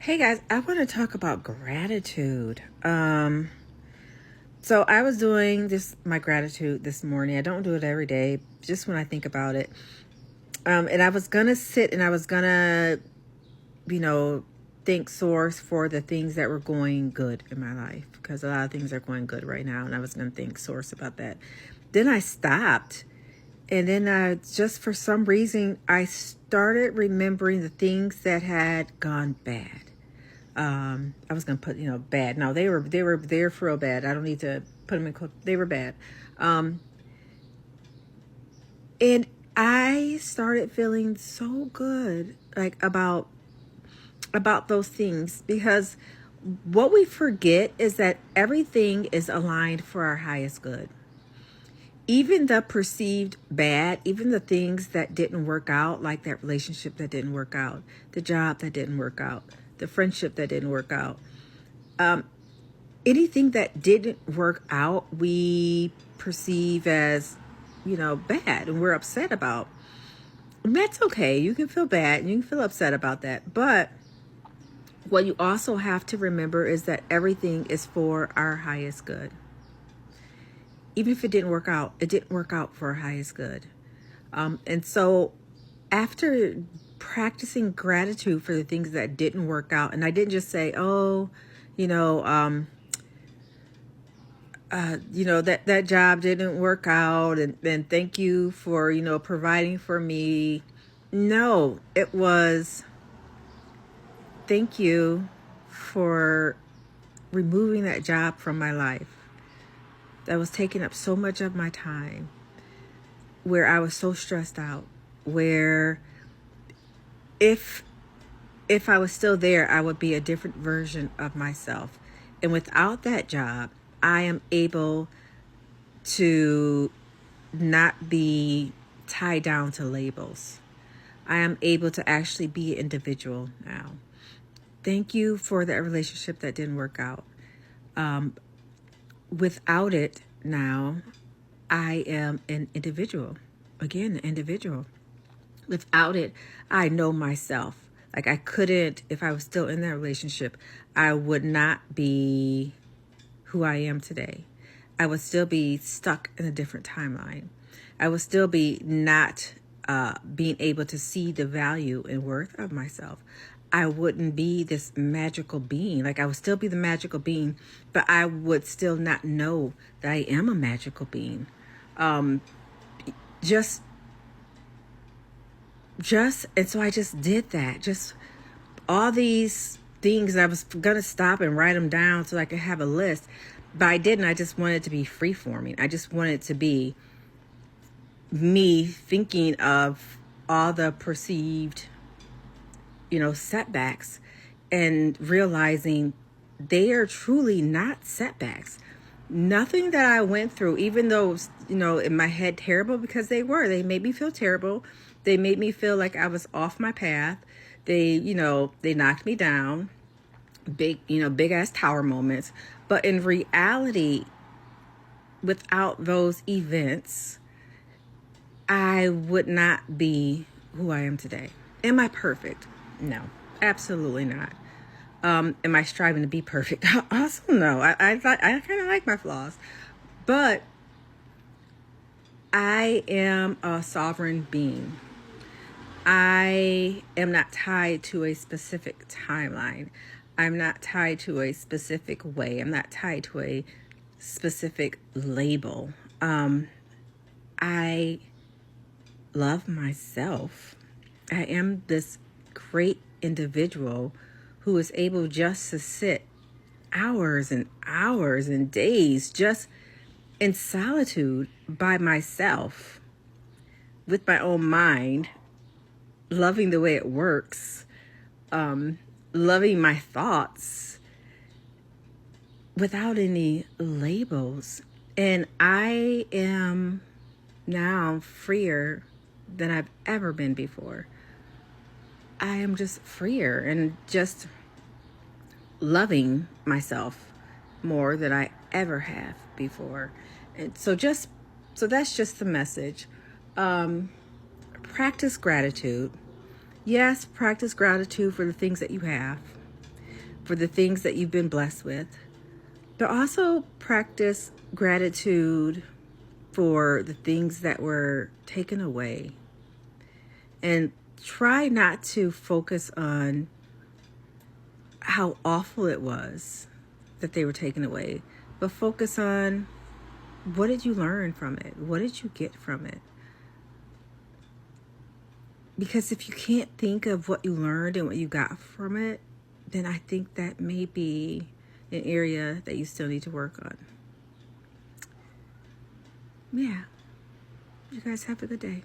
Hey guys, I want to talk about gratitude. So I was doing my gratitude this morning. I don't do it every day, just when I think about it. And I was gonna sit and I was gonna, you know, thank Source for the things that were going good in my life, because a lot of things are going good right now, and I was gonna thank Source about that. Then I stopped, and then just for some reason I started remembering the things that had gone bad. I was gonna put bad. No, they were for real bad. I don't need to put them in quote. They were bad, and I started feeling so good, like about those things, because what we forget is that everything is aligned for our highest good. Even the perceived bad, even the things that didn't work out, like that relationship that didn't work out, the job that didn't work out, the friendship that didn't work out. Anything that didn't work out, we perceive as, bad, and we're upset about. And that's okay. You can feel bad and you can feel upset about that. But what you also have to remember is that everything is for our highest good. Even if it didn't work out, it didn't work out for our highest good. And so after practicing gratitude for the things that didn't work out, and I didn't just say, oh, that job didn't work out, and thank you for, providing for me. No, it was thank you for removing that job from my life that was taking up so much of my time, where I was so stressed out, where if I was still there, I would be a different version of myself. And without that job, I am able to not be tied down to labels. I am able to actually be an individual now. Thank you for that relationship that didn't work out. Without it now, I am an individual. Again, an individual. Without it, I know myself. Like, I couldn't, if I was still in that relationship, I would not be who I am today. I would still be stuck in a different timeline. I would still be not being able to see the value and worth of myself. I wouldn't be this magical being. Like, I would still be the magical being, but I would still not know that I am a magical being. Just, and so I just did that. Just all these things, I was going to stop and write them down so I could have a list, but I didn't. I just wanted to be free forming. I just wanted to be me thinking of all the perceived, setbacks, and realizing they are truly not setbacks. Nothing that I went through, even though, in my head terrible, because they made me feel terrible. They made me feel like I was off my path. They knocked me down, big ass tower moments. But in reality, without those events, I would not be who I am today. Am I perfect? No, absolutely not. Am I striving to be perfect? Also, no. I kind of like my flaws, but I am a sovereign being. I am not tied to a specific timeline. I'm not tied to a specific way. I'm not tied to a specific label. I love myself. I am this great individual who is able just to sit hours and hours and days just in solitude by myself, with my own mind, loving the way it works, loving my thoughts without any labels. And I am now freer than I've ever been before. I am just freer and just loving myself more than I ever have before. And so that's just the message. Practice gratitude. Yes, practice gratitude for the things that you have. for the things that you've been blessed with, but also practice gratitude for the things that were taken away. And try not to focus on how awful it was that they were taken away, but focus on what did you learn from it? What did you get from it? Because if you can't think of what you learned and what you got from it, then I think that may be an area that you still need to work on. Yeah. You guys have a good day.